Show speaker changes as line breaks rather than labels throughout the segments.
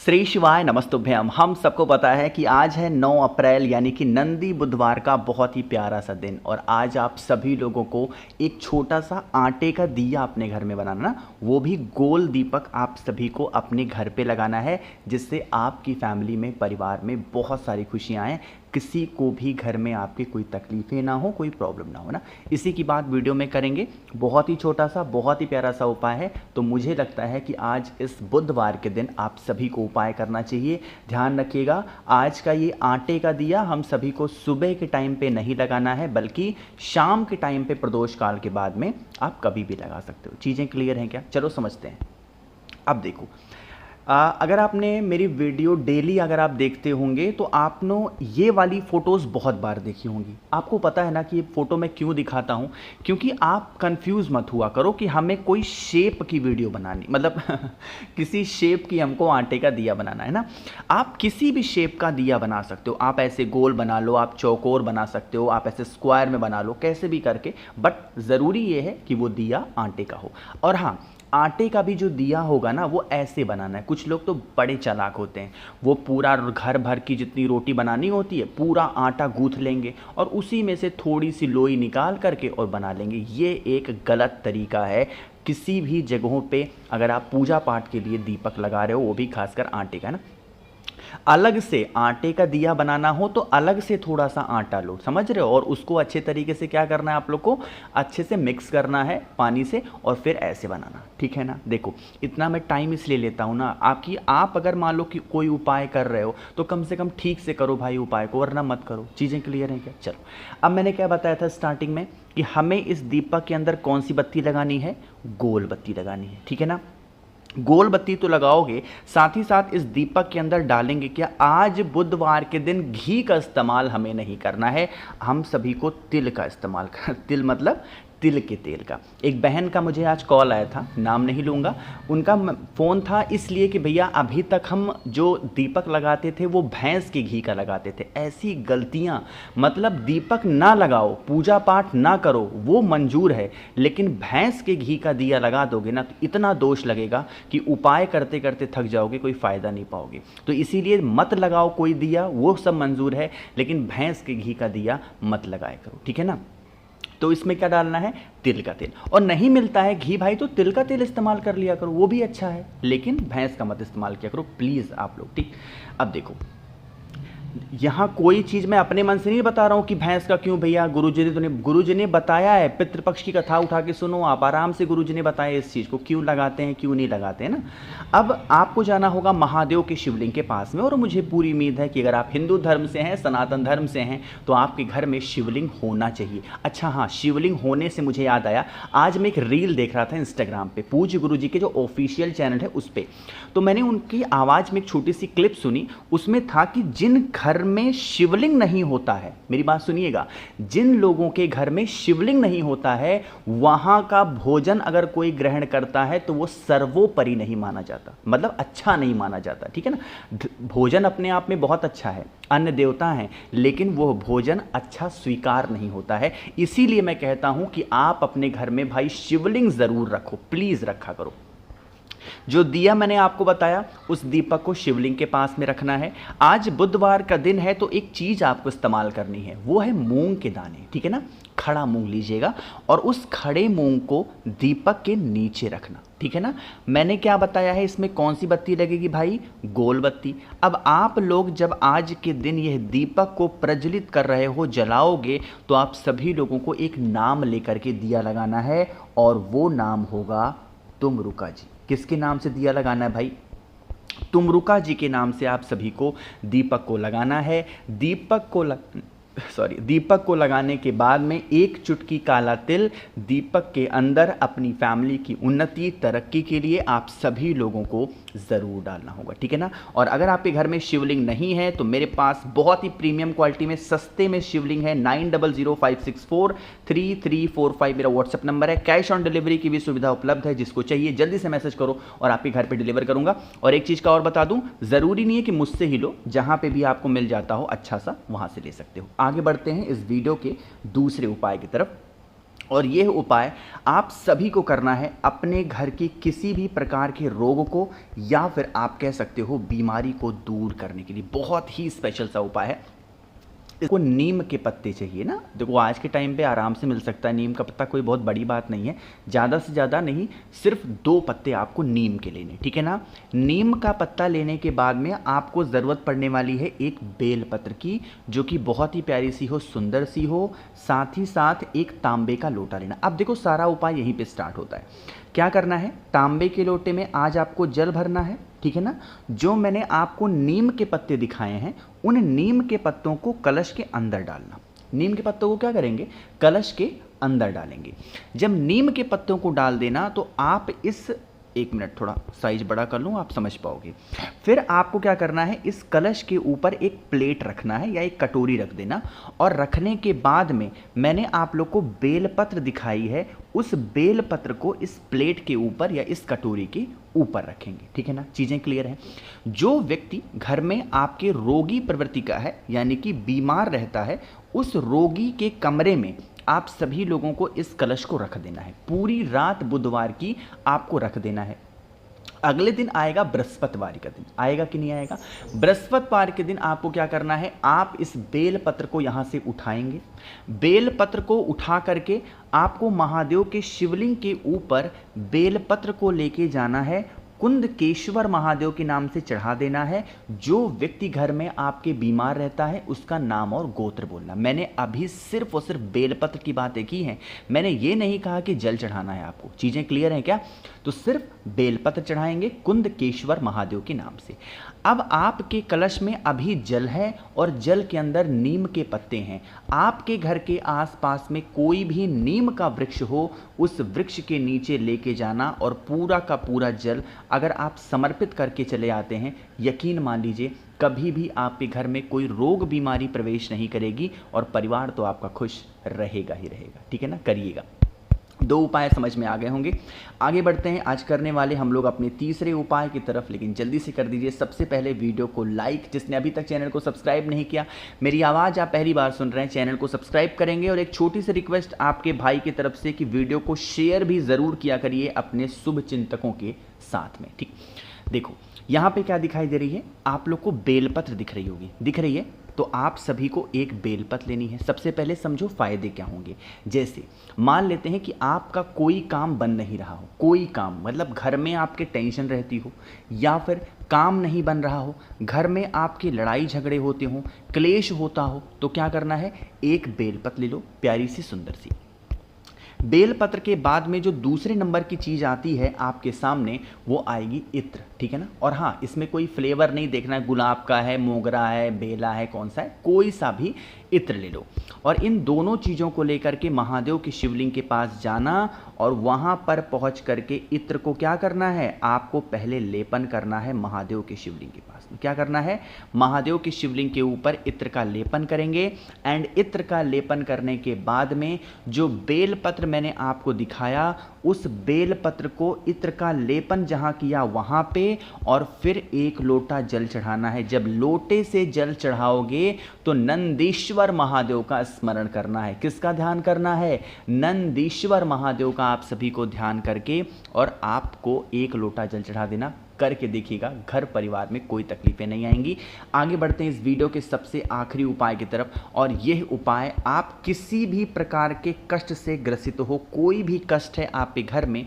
श्री शिवाय नमस्तुभ्यम। हम सबको पता है कि आज है 9 अप्रैल यानी कि नंदी बुधवार का बहुत ही प्यारा सा दिन। और आज आप सभी लोगों को एक छोटा सा आटे का दिया अपने घर में बनाना, वो भी गोल दीपक आप सभी को अपने घर पे लगाना है, जिससे आपकी फैमिली में, परिवार में बहुत सारी खुशियाँ आएँ, किसी को भी घर में आपके कोई तकलीफ़ें ना हो, कोई प्रॉब्लम ना हो ना। इसी की बात वीडियो में करेंगे। बहुत ही छोटा सा, बहुत ही प्यारा सा उपाय है। तो मुझे लगता है कि आज इस बुधवार के दिन आप सभी को उपाय करना चाहिए। ध्यान रखिएगा, आज का ये आटे का दिया हम सभी को सुबह के टाइम पे नहीं लगाना है, बल्कि शाम के टाइम पे प्रदोष काल के बाद में आप कभी भी लगा सकते हो। चीज़ें क्लियर हैं क्या? चलो समझते हैं। अब देखो, अगर आपने मेरी वीडियो डेली अगर आप देखते होंगे तो आपने ये वाली फ़ोटोज़ बहुत बार देखी होंगी। आपको पता है ना कि ये फ़ोटो मैं क्यों दिखाता हूँ, क्योंकि आप कंफ्यूज मत हुआ करो कि हमें कोई शेप की वीडियो बनानी, मतलब किसी शेप की हमको आटे का दिया बनाना है ना। आप किसी भी शेप का दिया बना सकते हो। आप ऐसे गोल बना लो, आप चौकोर बना सकते हो, आप ऐसे स्क्वायर में बना लो, कैसे भी करके, बट ज़रूरी ये है कि वो दिया आटे का हो। और हाँ, आटे का भी जो दिया होगा ना, वो ऐसे बनाना है। कुछ लोग तो बड़े चालाक होते हैं, वो पूरा घर भर की जितनी रोटी बनानी होती है पूरा आटा गूँथ लेंगे और उसी में से थोड़ी सी लोई निकाल करके और बना लेंगे। ये एक गलत तरीका है। किसी भी जगहों पे अगर आप पूजा पाठ के लिए दीपक लगा रहे हो, वो भी खासकर आटे का ना, अलग से आटे का दिया बनाना हो तो अलग से थोड़ा सा आटा लो, समझ रहे हो, और उसको अच्छे तरीके से क्या करना है, आप लोग को अच्छे से मिक्स करना है पानी से और फिर ऐसे बनाना, ठीक है ना। देखो, इतना मैं टाइम इसलिए लेता हूँ ना, आप अगर मान लो कि कोई उपाय कर रहे हो तो कम से कम ठीक से करो भाई उपाय को, वरना मत करो। चीज़ें क्लियर हैं क्या? चलो, अब मैंने क्या बताया था स्टार्टिंग में कि हमें इस दीपक के अंदर कौन सी बत्ती लगानी है? गोल बत्ती लगानी है, ठीक है ना। गोल बत्ती तो लगाओगे, साथ ही साथ इस दीपक के अंदर डालेंगे क्या? आज बुधवार के दिन घी का इस्तेमाल हमें नहीं करना है, हम सभी को तिल का इस्तेमाल कर, तिल मतलब तिल के तेल का। एक बहन का मुझे आज कॉल आया था, नाम नहीं लूँगा, उनका फ़ोन था इसलिए कि भैया अभी तक हम जो दीपक लगाते थे वो भैंस के घी का लगाते थे। ऐसी गलतियाँ, मतलब दीपक ना लगाओ, पूजा पाठ ना करो, वो मंजूर है, लेकिन भैंस के घी का दिया लगा दोगे ना तो इतना दोष लगेगा कि उपाय करते करते थक जाओगे, कोई फ़ायदा नहीं पाओगे। तो इसीलिए मत लगाओ कोई दिया, वो सब मंजूर है, लेकिन भैंस के घी का दिया मत लगाया करो, ठीक है ना। तो इसमें क्या डालना है? तिल का तेल। और नहीं मिलता है घी भाई तो तिल का तेल इस्तेमाल कर लिया करो, वो भी अच्छा है, लेकिन भैंस का मत इस्तेमाल किया करो प्लीज़ आप लोग, ठीक। अब देखो, यहाँ कोई चीज़ मैं अपने मन से नहीं बता रहा हूँ कि भैंस का क्यों भैया, गुरुजी ने बताया है। पितृपक्ष की कथा उठा के सुनो आप आराम से, गुरुजी ने बताया इस चीज़ को क्यों लगाते हैं, क्यों नहीं लगाते हैं ना। अब आपको जाना होगा महादेव के शिवलिंग के पास में, और मुझे पूरी उम्मीद है कि अगर आप हिंदू धर्म से हैं, सनातन धर्म से हैं, तो आपके घर में शिवलिंग होना चाहिए। अच्छा हाँ, शिवलिंग होने से मुझे याद आया, आज मैं एक रील देख रहा था इंस्टाग्राम पे, पूज्य गुरुजी के जो ऑफिशियल चैनल है उस पर, तो मैंने उनकी आवाज़ में एक छोटी सी क्लिप सुनी। उसमें था कि जिन घर में शिवलिंग नहीं होता है, मेरी बात सुनिएगा, जिन लोगों के घर में शिवलिंग नहीं होता है, वहां का भोजन अगर कोई ग्रहण करता है तो वो सर्वोपरि नहीं माना जाता, मतलब अच्छा नहीं माना जाता, ठीक है ना। भोजन अपने आप में बहुत अच्छा है, अन्य देवता हैं, लेकिन वो भोजन अच्छा स्वीकार नहीं होता है। इसीलिए मैं कहता हूं कि आप अपने घर में भाई शिवलिंग जरूर रखो, प्लीज रखा करो। जो दिया मैंने आपको बताया, उस दीपक को शिवलिंग के पास में रखना है। आज बुधवार का दिन है तो एक चीज आपको इस्तेमाल करनी है, वो है मूंग के दाने, ठीक है ना। खड़ा मूंग लीजिएगा और उस खड़े मूंग को दीपक के नीचे रखना, ठीक है ना। मैंने क्या बताया है, इसमें कौन सी बत्ती लगेगी भाई? गोल बत्ती। अब आप लोग जब आज के दिन यह दीपक को प्रज्वलित कर रहे हो, जलाओगे, तो आप सभी लोगों को एक नाम लेकर के दिया लगाना है, और वो नाम होगा तुमरुका जी। किसके नाम से दिया लगाना है भाई? तुमरुका जी के नाम से आप सभी को दीपक को लगाना है। दीपक को लगाने के बाद में एक चुटकी काला तिल दीपक के अंदर अपनी फैमिली की उन्नति तरक्की के लिए आप सभी लोगों को ज़रूर डालना होगा, ठीक है ना। और अगर आपके घर में शिवलिंग नहीं है तो मेरे पास बहुत ही प्रीमियम क्वालिटी में सस्ते में शिवलिंग है। 9005643345 मेरा व्हाट्सएप नंबर है। कैश ऑन डिलीवरी की भी सुविधा उपलब्ध है, जिसको चाहिए जल्दी से मैसेज करो और आपके घर पर डिलीवर करूंगा। और एक चीज़ का और बता दूं, ज़रूरी नहीं है कि मुझसे ही लो, जहाँ पर भी आपको मिल जाता हो अच्छा सा वहाँ से ले सकते हो। आगे बढ़ते हैं इस वीडियो के दूसरे उपाय की तरफ। और यह उपाय आप सभी को करना है अपने घर की किसी भी प्रकार के रोग को या फिर आप कह सकते हो बीमारी को दूर करने के लिए। बहुत ही स्पेशल सा उपाय है। इसको नीम के पत्ते चाहिए ना, देखो आज के टाइम पे आराम से मिल सकता है नीम का पत्ता, कोई बहुत बड़ी बात नहीं है, ज़्यादा से ज़्यादा नहीं, सिर्फ 2 पत्ते आपको नीम के लेने, ठीक है ना। नीम का पत्ता लेने के बाद में आपको ज़रूरत पड़ने वाली है एक बेल पत्र की, जो कि बहुत ही प्यारी सी हो, सुंदर सी हो। साथ ही साथ एक तांबे का लोटा लेना। अब देखो सारा उपाय यहीं पे स्टार्ट होता है। क्या करना है, तांबे के लोटे में आज आपको जल भरना है, ठीक है ना। जो मैंने आपको नीम के पत्ते दिखाए हैं, उन नीम के पत्तों को कलश के अंदर डालना। नीम के पत्तों को क्या करेंगे, कलश के अंदर डालेंगे। जब नीम के पत्तों को डाल देना तो आप इस, एक मिनट थोड़ा साइज बड़ा कर लूँ, आप समझ पाओगे। फिर आपको क्या करना है, इस कलश के ऊपर एक प्लेट रखना है या एक कटोरी रख देना, और रखने के बाद में मैंने आप लोग को बेलपत्र दिखाई है, उस बेलपत्र को इस प्लेट के ऊपर या इस कटोरी के ऊपर रखेंगे, ठीक है ना। चीज़ें क्लियर हैं। जो व्यक्ति घर में आपके रोगी प्रवृत्ति का है, यानी कि बीमार रहता है, उस रोगी के कमरे में आप सभी लोगों को इस कलश को रख देना है। पूरी रात बुधवार की आपको रख देना है। अगले दिन आएगा बृहस्पतिवार का दिन, आएगा कि नहीं आएगा। बृहस्पतिवार के दिन आपको क्या करना है, आप इस बेल पत्र को यहां से उठाएंगे। बेल पत्र को उठा करके आपको महादेव के शिवलिंग के ऊपर बेल पत्र को लेके जाना है, कुंदकेश्वर महादेव के नाम से चढ़ा देना है। जो व्यक्ति घर में आपके बीमार रहता है उसका नाम और गोत्र बोलना। मैंने अभी सिर्फ और सिर्फ बेलपत्र की बातें की हैं, मैंने ये नहीं कहा कि जल चढ़ाना है आपको। चीज़ें क्लियर हैं क्या। तो सिर्फ बेलपत्र चढ़ाएंगे कुंदकेश्वर महादेव के नाम से। अब आपके कलश में अभी जल है और जल के अंदर नीम के पत्ते हैं। आपके घर के आसपास में कोई भी नीम का वृक्ष हो, उस वृक्ष के नीचे लेके जाना और पूरा का पूरा जल अगर आप समर्पित करके चले आते हैं, यकीन मान लीजिए कभी भी आपके घर में कोई रोग बीमारी प्रवेश नहीं करेगी और परिवार तो आपका खुश रहेगा ही रहेगा, ठीक है ना। करिएगा। 2 उपाय समझ में आ गए होंगे। आगे बढ़ते हैं। आज करने वाले हम लोग अपने तीसरे उपाय की तरफ, लेकिन जल्दी से कर दीजिए सबसे पहले वीडियो को लाइक। जिसने अभी तक चैनल को सब्सक्राइब नहीं किया, मेरी आवाज़ आप पहली बार सुन रहे हैं, चैनल को सब्सक्राइब करेंगे। और एक छोटी सी रिक्वेस्ट आपके भाई की तरफ से कि वीडियो को शेयर भी ज़रूर किया करिए अपने शुभ चिंतकों के साथ में, ठीक। देखो यहाँ पे क्या दिखाई दे रही है, आप लोग को बेलपत्र दिख रही होगी, दिख रही है। तो आप सभी को एक बेलपत्र लेनी है। सबसे पहले समझो फायदे क्या होंगे। जैसे मान लेते हैं कि आपका कोई काम बन नहीं रहा हो, कोई काम मतलब घर में आपके टेंशन रहती हो या फिर काम नहीं बन रहा हो, घर में आपकी लड़ाई झगड़े होते हों, क्लेश होता हो, तो क्या करना है, एक बेलपत्र ले लो, प्यारी सी सुंदर सी। बेलपत्र के बाद में जो दूसरे नंबर की चीज़ आती है आपके सामने, वो आएगी इत्र, ठीक है ना। और हाँ, इसमें कोई फ्लेवर नहीं देखना है, गुलाब का है, मोगरा है, बेला है, कौन सा है, कोई सा भी इत्र ले लो। और इन दोनों चीज़ों को लेकर के महादेव के शिवलिंग के पास जाना और वहाँ पर पहुँच करके इत्र को क्या करना है, आपको पहले लेपन करना है महादेव के शिवलिंग के पास। क्या करना है, महादेव के शिवलिंग के ऊपर इत्र का लेपन करेंगे। एंड इत्र का लेपन करने के बाद में जो बेलपत्र मैंने आपको दिखाया, उस बेलपत्र को इत्र का लेपन जहाँ किया वहाँ पे, और फिर एक लोटा जल चढ़ाना है। जब लोटे से जल चढ़ाओगे तो नंदीश्वर महादेव का स्मरण करना है। किसका ध्यान करना है, नंदीश्वर महादेव का। आप सभी को ध्यान करके और आपको एक लोटा जल चढ़ा देना। करके देखिएगा, घर परिवार में कोई तकलीफें नहीं आएंगी। आगे बढ़ते हैं इस वीडियो के सबसे आखिरी उपाय की तरफ। और यह उपाय आप किसी भी प्रकार के कष्ट से ग्रसित हो, कोई भी कष्ट है आपके घर में,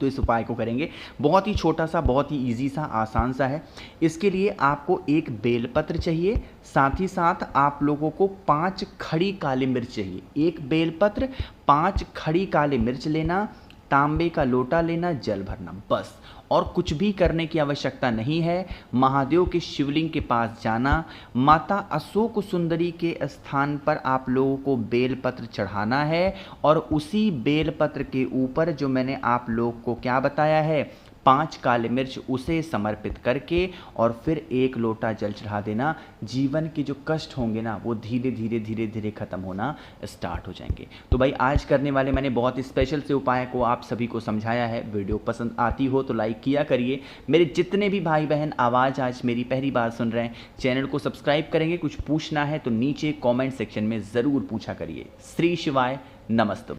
तो इस उपाय को करेंगे। बहुत ही छोटा सा, बहुत ही इजी सा, आसान सा है। इसके लिए आपको एक बेलपत्र चाहिए, साथ ही साथ आप लोगों को 5 खड़ी काली मिर्च चाहिए। एक बेलपत्र, 5 खड़ी काली मिर्च लेना, तांबे का लोटा लेना, जल भरना, बस। और कुछ भी करने की आवश्यकता नहीं है। महादेव के शिवलिंग के पास जाना, माता अशोक सुंदरी के स्थान पर आप लोगों को बेलपत्र चढ़ाना है, और उसी बेलपत्र के ऊपर जो मैंने आप लोग को क्या बताया है, 5 काले मिर्च, उसे समर्पित करके और फिर एक लोटा जल चढ़ा देना। जीवन के जो कष्ट होंगे ना, वो धीरे धीरे धीरे धीरे खत्म होना स्टार्ट हो जाएंगे। तो भाई आज करने वाले मैंने बहुत ही स्पेशल से उपाय को आप सभी को समझाया है। वीडियो पसंद आती हो तो लाइक किया करिए। मेरे जितने भी भाई बहन आवाज़ आज मेरी पहली बार सुन रहे हैं, चैनल को सब्सक्राइब करेंगे। कुछ पूछना है तो नीचे कॉमेंट सेक्शन में ज़रूर पूछा करिए। श्री शिवाय, नमस्ते।